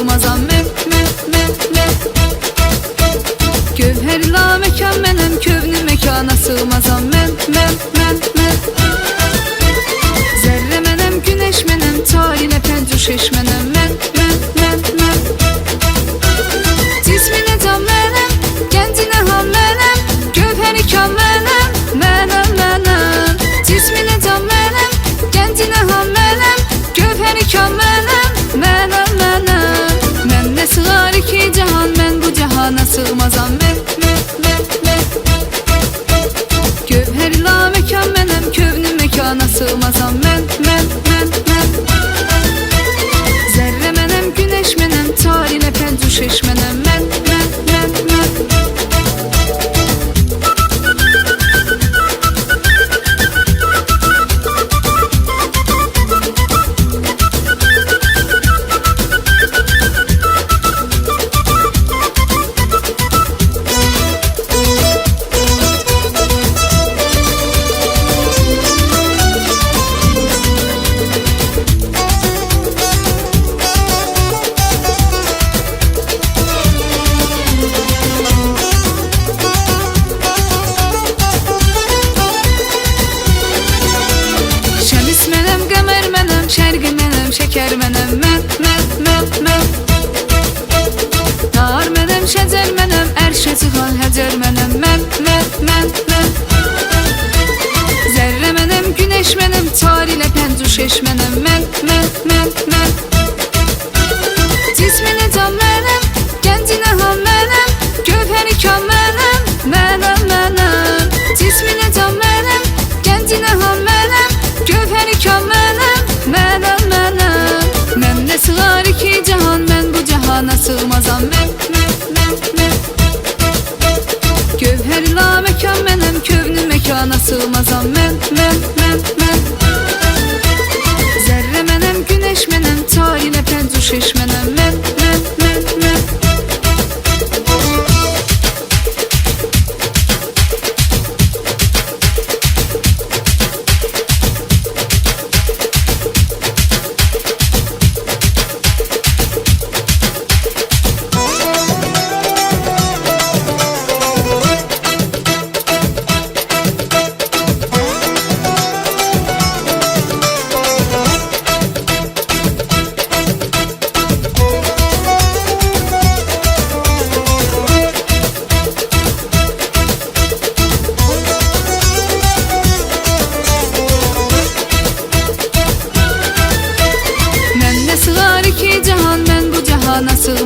sığmazam men. Gövheri la mekan menem, kövnü mekana sığmazam men. Zerre menem, güneş menem, tarine pencuşeş menem men. Cismine can menem, kendine ham menem, gövheri kan menem. Cismine can menem, kendine ham menem, gövheri kan menem. Men ne sığar iki cihan, men bu cihana sığmazam men. Gövheri la mekan menem, kövnü mekana sığmazam men. Zerre menem, güneş menem, tarine pencuşeş menem men. Şergi menem, şeker menem men. Nar menem, şecer menem, erşe çıkan hecer menem men. Zerre menem, güneş menem, tarine pencuşeş menem men. Cismine can menem, kendine ham menem, gövheri kan menem. Cismine can menem, kendine ham menem, gövheri kan menem. Men ne sığar iki cihan, men bu cihana sığmazam men. Gövheri la mekan menem, kövnü mekana sığmazam men. Zerre menem, güneş menem, tarine pencuşeş menem men. Sığar iki cihan, men bu cihana sığmazam.